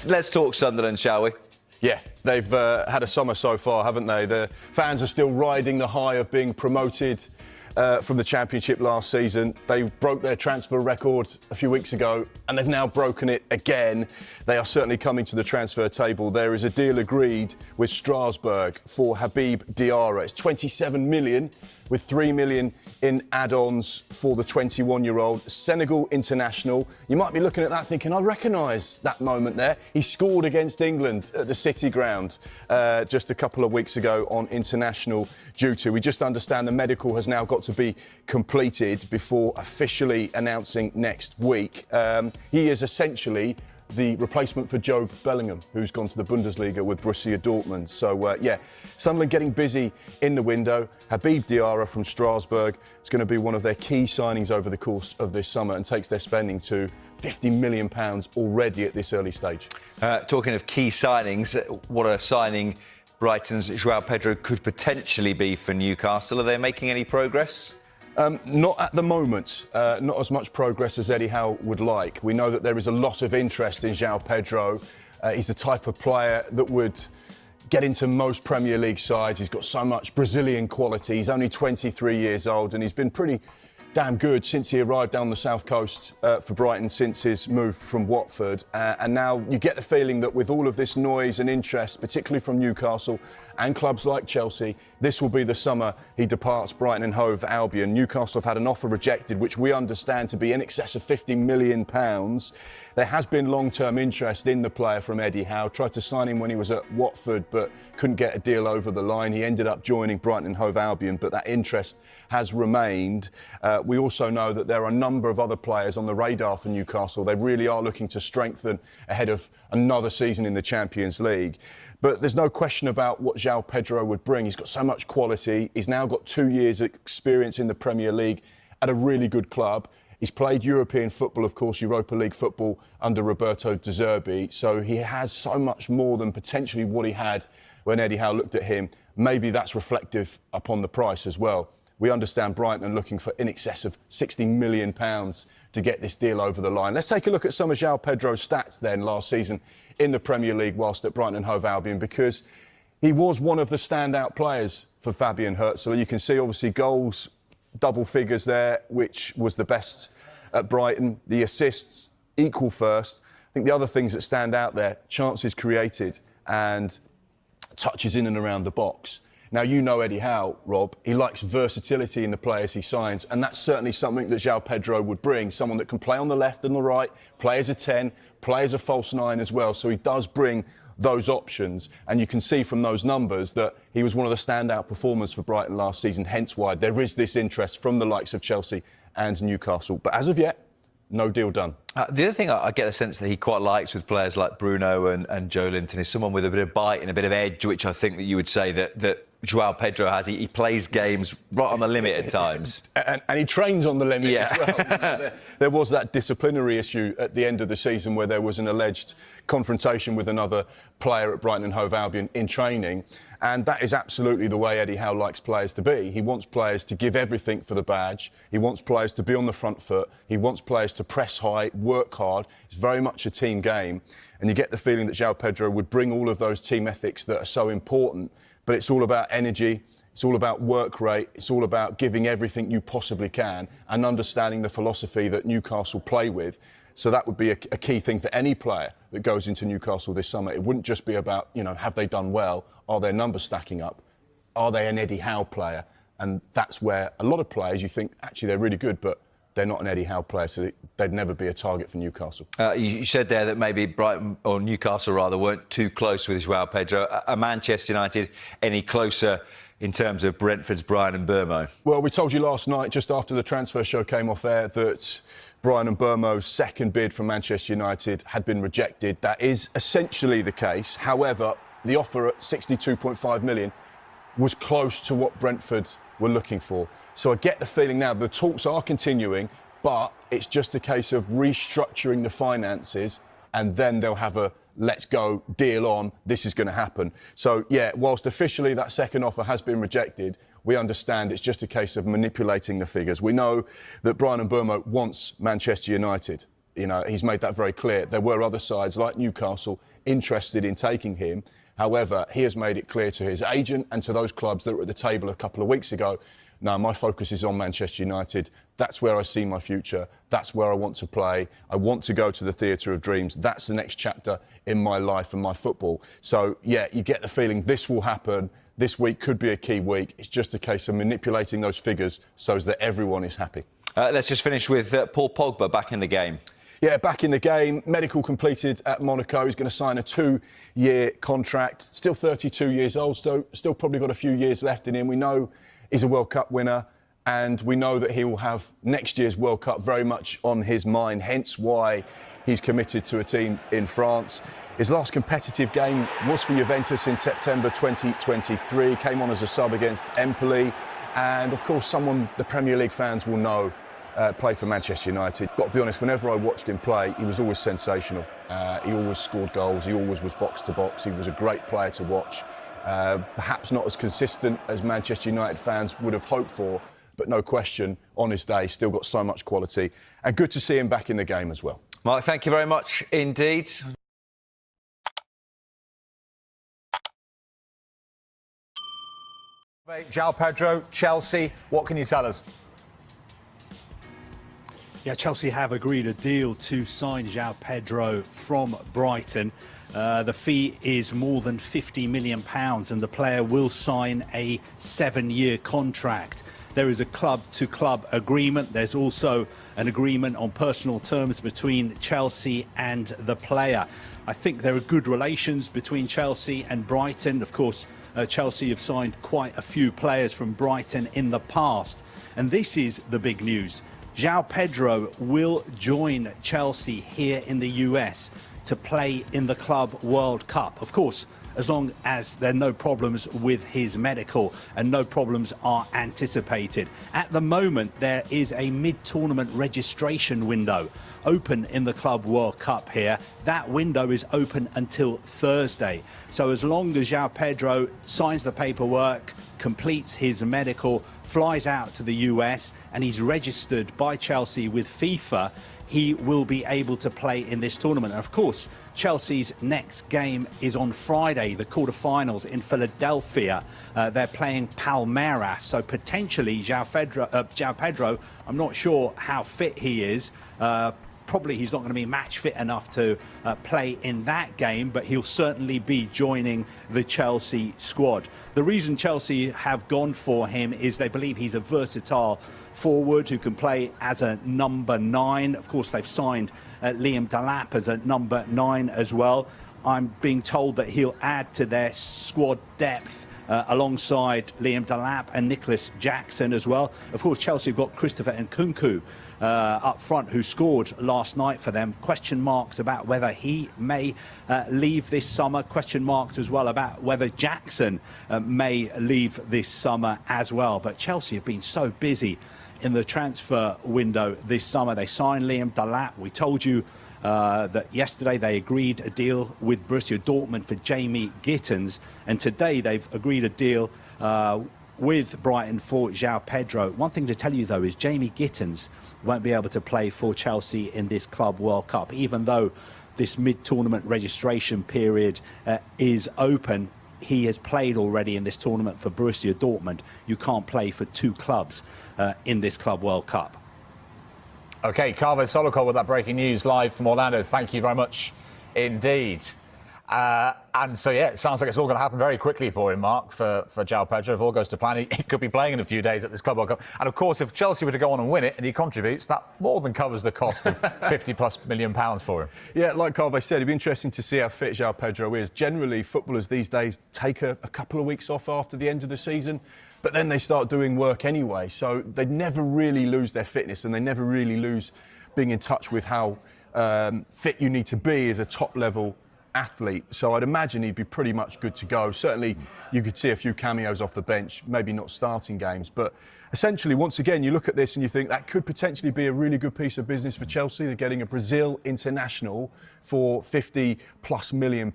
Let's talk Sunderland, shall we? Yeah, they've had a summer so far, haven't they? The fans are still riding the high of being promoted from the Championship last season. They broke their transfer record a few weeks ago and they've now broken it again. They are certainly coming to the transfer table. There is a deal agreed with Strasbourg for Habib Diarra. It's 27 million with 3 million in add-ons for the 21-year-old Senegal international. You might be looking at that thinking, I recognise that moment there. He scored against England at the City Ground just a couple of weeks ago on international duty. We just understand the medical has now got to be completed before officially announcing next week. He is essentially the replacement for Joe Bellingham, who's gone to the Bundesliga with Borussia Dortmund. So, yeah, Sunderland getting busy in the window. Habib Diarra from Strasbourg is going to be one of their key signings over the course of this summer and takes their spending to £50 million already at this early stage. Talking of key signings, what a signing Brighton's Joao Pedro could potentially be for Newcastle. Are they making any progress? Not at the moment, not as much progress as Eddie Howe would like. We know that there is a lot of interest in Joao Pedro. He's the type of player that would get into most Premier League sides. He's got so much Brazilian quality. He's only 23 years old and he's been pretty damn good since he arrived down the south coast for Brighton since his move from Watford. And now you get the feeling that with all of this noise and interest, particularly from Newcastle and clubs like Chelsea, this will be the summer he departs Brighton and Hove Albion. Newcastle have had an offer rejected, which we understand to be in excess of £50 million. There has been long-term interest in the player from Eddie Howe. Tried to sign him when he was at Watford, but couldn't get a deal over the line. He ended up joining Brighton and Hove Albion, but that interest has remained. We also know that there are a number of other players on the radar for Newcastle. They really are looking to strengthen ahead of another season in the Champions League. But there's no question about what Joao Pedro would bring. He's got so much quality. He's now got 2 years' experience in the Premier League at a really good club. He's played European football, of course, Europa League football under Roberto De Zerbi. So he has so much more than potentially what he had when Eddie Howe looked at him. Maybe that's reflective upon the price as well. We understand Brighton are looking for in excess of £60 million to get this deal over the line. Let's take a look at some of Joao Pedro's stats then last season in the Premier League whilst at Brighton and Hove Albion, because he was one of the standout players for Fabian Herzl. You can see obviously goals, double figures there, which was the best at Brighton. The assists equal first. I think the other things that stand out there, chances created and touches in and around the box. Now, you know Eddie Howe, Rob. He likes versatility in the players he signs, and that's certainly something that Joao Pedro would bring. Someone that can play on the left and the right, play as a 10, play as a false 9 as well. So he does bring those options, and you can see from those numbers that he was one of the standout performers for Brighton last season, hence why there is this interest from the likes of Chelsea and Newcastle. But as of yet, no deal done. The other thing I get a sense that he quite likes with players like Bruno and Joe Linton is someone with a bit of bite and a bit of edge, which I think that you would say that Joao Pedro has. He plays games right on the limit at times. And he trains on the limit as well. There was that disciplinary issue at the end of the season where there was an alleged confrontation with another player at Brighton and Hove Albion in training. And that is absolutely the way Eddie Howe likes players to be. He wants players to give everything for the badge. He wants players to be on the front foot. He wants players to press high, work hard. It's very much a team game. And you get the feeling that Joao Pedro would bring all of those team ethics that are so important. But it's all about energy, it's all about work rate, it's all about giving everything you possibly can and understanding the philosophy that Newcastle play with. So that would be a key thing for any player that goes into Newcastle this summer. It wouldn't just be about, you know, have they done well? Are their numbers stacking up? Are they an Eddie Howe player? And that's where a lot of players, you think, actually, they're really good, but they're not an Eddie Howe player, so they'd never be a target for Newcastle. You said there that maybe Brighton, or Newcastle rather, weren't too close with Joao Pedro. Are Manchester United any closer in terms of Brentford's Brian Mbeumo? Well, we told you last night, just after the transfer show came off air, that Brian Mbeumo's second bid from Manchester United had been rejected. That is essentially the case. However, the offer at £62.5 million was close to what Brentford were looking for. So I get the feeling now the talks are continuing, but it's just a case of restructuring the finances and then they'll have a let's go deal on, this is going to happen. So, yeah, whilst officially that second offer has been rejected, we understand it's just a case of manipulating the figures. We know that Brian Mbeumo wants Manchester United. You know, he's made that very clear. There were other sides like Newcastle interested in taking him. However, he has made it clear to his agent and to those clubs that were at the table a couple of weeks ago, no, my focus is on Manchester United. That's where I see my future. That's where I want to play. I want to go to the theatre of dreams. That's the next chapter in my life and my football. So, yeah, you get the feeling this will happen. This week could be a key week. It's just a case of manipulating those figures so that everyone is happy. Let's just finish with Paul Pogba back in the game. Yeah, back in the game. Medical completed at Monaco. He's going to sign a 2-year contract. Still 32 years old, so still probably got a few years left in him. We know he's a World Cup winner, and we know that he will have next year's World Cup very much on his mind, hence why he's committed to a team in France. His last competitive game was for Juventus in September 2023. Came on as a sub against Empoli, and of course someone the Premier League fans will know play for Manchester United. Got to be honest, whenever I watched him play, he was always sensational. He always scored goals, he always was box to box, he was a great player to watch. Perhaps not as consistent as Manchester United fans would have hoped for, but no question, on his day, still got so much quality. And good to see him back in the game as well. Mark, thank you very much indeed. Joao Pedro, Chelsea, what can you tell us? Yeah, Chelsea have agreed a deal to sign Joao Pedro from Brighton. The fee is more than £50 million and the player will sign a 7-year contract. There is a club-to-club agreement. There's also an agreement on personal terms between Chelsea and the player. I think there are good relations between Chelsea and Brighton. Of course, Chelsea have signed quite a few players from Brighton in the past. And this is the big news. Joao Pedro will join Chelsea here in the US to play in the Club World Cup. Of course, as long as there are no problems with his medical and no problems are anticipated. At the moment, there is a mid-tournament registration window open in the Club World Cup here. That window is open until Thursday. So as long as Joao Pedro signs the paperwork, completes his medical, flies out to the US and he's registered by Chelsea with FIFA, he will be able to play in this tournament. And of course, Chelsea's next game is on Friday, the quarterfinals in Philadelphia. They're playing Palmeiras, so potentially Joao Pedro, I'm not sure how fit he is. Probably he's not going to be match fit enough to play in that game, but he'll certainly be joining the Chelsea squad. The reason Chelsea have gone for him is they believe he's a versatile forward who can play as a number 9. Of course, they've signed Liam Delap as a number 9 as well. I'm being told that he'll add to their squad depth alongside Liam Delap and Nicholas Jackson as well. Of course, Chelsea have got Christopher Nkunku up front, who scored last night for them. Question marks about whether he may leave this summer. Question marks as well about whether Jackson may leave this summer as well. But Chelsea have been so busy in the transfer window this summer. They signed Liam Delap. We told you that yesterday they agreed a deal with Borussia Dortmund for Jamie Gittens, and today they've agreed a deal with Brighton for Joao Pedro. One thing to tell you though is Jamie Gittens won't be able to play for Chelsea in this Club World Cup, even though this mid-tournament registration period is open. He has played already in this tournament for Borussia Dortmund. You can't play for 2 clubs in this Club World Cup. OK, Carver Solokol with that breaking news live from Orlando. Thank you very much indeed. And so, yeah, it sounds like it's all going to happen very quickly for him, Mark, for Joao Pedro. If all goes to plan, he could be playing in a few days at this Club World Cup. And, of course, if Chelsea were to go on and win it and he contributes, that more than covers the cost of £50+ million for him. Yeah, like Carve said, it'd be interesting to see how fit Joao Pedro is. Generally, footballers these days take a couple of weeks off after the end of the season, but then they start doing work anyway. So they never really lose their fitness and they never really lose being in touch with how fit you need to be as a top-level athlete. So I'd imagine he'd be pretty much good to go. Certainly you could see a few cameos off the bench, maybe not starting games, but essentially once again you look at this and you think that could potentially be a really good piece of business for Chelsea. They're getting a Brazil international for £50+ million.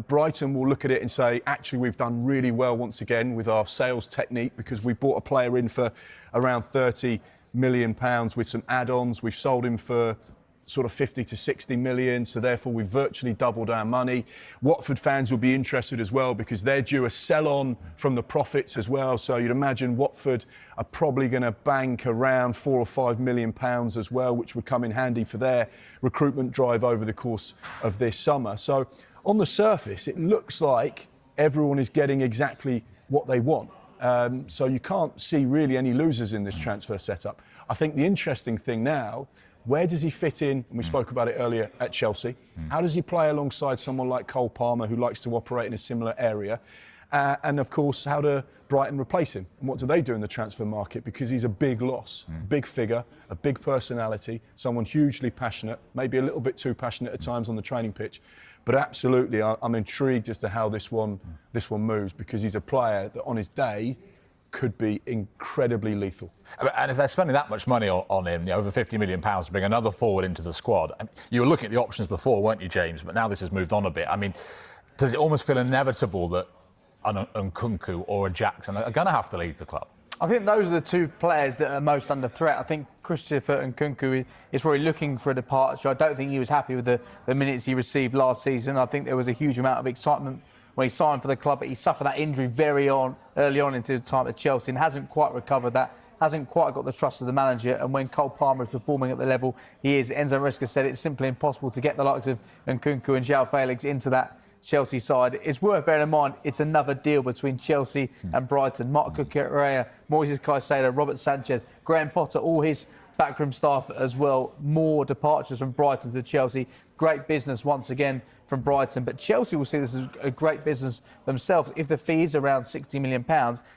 Brighton will look at it and say, actually we've done really well once again with our sales technique because we bought a player in for around £30 million with some add-ons. We've sold him for sort of 50 to 60 million, so therefore we've virtually doubled our money. Watford fans will be interested as well because they're due a sell-on from the profits as well, so you'd imagine Watford are probably going to bank around £4 or £5 million as well, which would come in handy for their recruitment drive over the course of this summer. So on the surface, it looks like everyone is getting exactly what they want. So you can't see really any losers in this transfer setup. I think the interesting thing now, where does he fit in? And we spoke about it earlier at Chelsea. How does he play alongside someone like Cole Palmer, who likes to operate in a similar area? And of course, how do Brighton replace him? And what do they do in the transfer market? Because he's a big loss, big figure, a big personality, someone hugely passionate, maybe a little bit too passionate at times on the training pitch. But absolutely, I'm intrigued as to how this one moves, because he's a player that on his day could be incredibly lethal. And if they're spending that much money on him, over £50 million to bring another forward into the squad, you were looking at the options before, weren't you, James? But now this has moved on a bit. I mean, does it almost feel inevitable that an Nkunku or a Jackson are going to have to leave the club? I think those are the two players that are most under threat. I think Christopher Nkunku is probably looking for a departure. I don't think he was happy with the minutes he received last season. I think there was a huge amount of excitement when he signed for the club, but he suffered that injury early on into his time at Chelsea and hasn't quite recovered that, hasn't quite got the trust of the manager. And when Cole Palmer is performing at the level he is, Enzo Maresca said it's simply impossible to get the likes of Nkunku and Joao Felix into that Chelsea side. It's worth bearing in mind it's another deal between Chelsea and Brighton. Marc Cucurella, Moises Caicedo, Robert Sanchez, Graham Potter, all his backroom staff as well. More departures from Brighton to Chelsea. Great business once again from Brighton, but Chelsea will see this as a great business themselves. If the fee is around £60 million,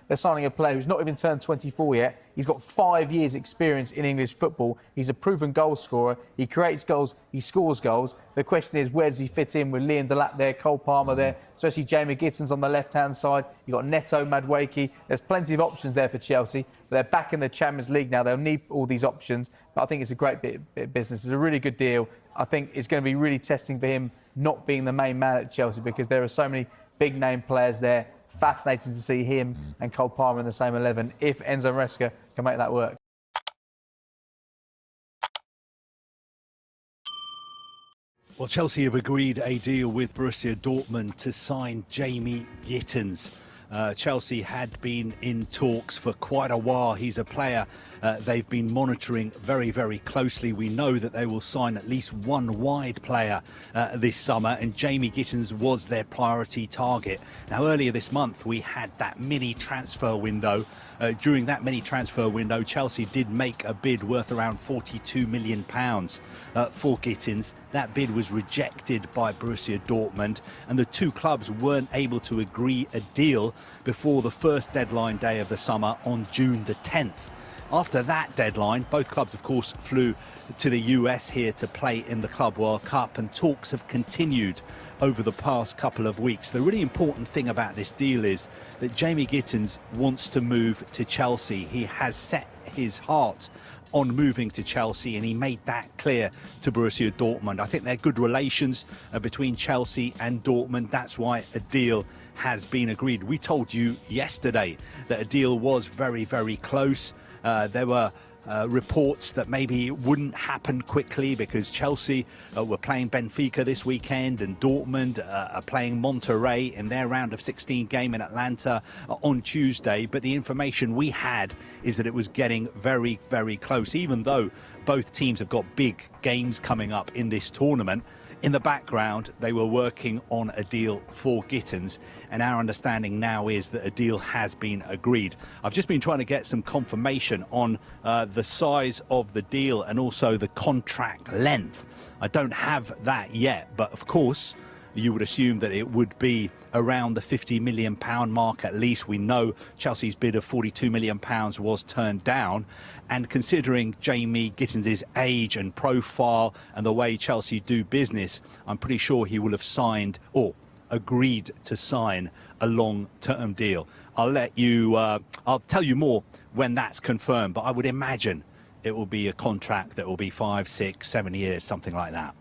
they're signing a player who's not even turned 24 yet. He's got 5 years' experience in English football. He's a proven goal scorer. He creates goals, he scores goals. The question is, where does he fit in with Liam Delap there, Cole Palmer there, especially Jamie Gittens on the left-hand side. You've got Neto, Madueke. There's plenty of options there for Chelsea. They're back in the Champions League now. They'll need all these options, but I think it's a great bit of business. It's a really good deal. I think it's going to be really testing for him not being the main man at Chelsea, because there are so many big-name players there. Fascinating to see him and Cole Palmer in the same 11, if Enzo Maresca can make that work. Well, Chelsea have agreed a deal with Borussia Dortmund to sign Jamie Gittens. Chelsea had been in talks for quite a while. He's a player they've been monitoring very, very closely. We know that they will sign at least one wide player this summer, and Jamie Gittens was their priority target. Now, earlier this month, we had that mini transfer window. During that mini transfer window, Chelsea did make a bid worth around £42 million for Gittens. That bid was rejected by Borussia Dortmund, and the two clubs weren't able to agree a deal before the first deadline day of the summer on June the 10th. After that deadline, both clubs, of course, flew to the US here to play in the Club World Cup, and talks have continued over the past couple of weeks. The really important thing about this deal is that Jamie Gittens wants to move to Chelsea. He has set his heart on moving to Chelsea, and he made that clear to Borussia Dortmund. I think there are good relations between Chelsea and Dortmund. That's why a deal has been agreed. We told you yesterday that a deal was very, very close. There were reports that maybe it wouldn't happen quickly because Chelsea were playing Benfica this weekend, and Dortmund are playing Monterrey in their round of 16 game in Atlanta on Tuesday. But the information we had is that it was getting very, very close. Even though both teams have got big games coming up in this tournament, in the background, they were working on a deal for Gittens, and our understanding now is that a deal has been agreed. I've just been trying to get some confirmation on the size of the deal and also the contract length. I don't have that yet, but of course, you would assume that it would be around the £50 million mark at least. We know Chelsea's bid of £42 million was turned down, and considering Jamie Gittens' age and profile and the way Chelsea do business, I'm pretty sure he will have signed or agreed to sign a long-term deal. I'll tell you more when that's confirmed, but I would imagine it will be a contract that will be 5, 6, 7 years, something like that.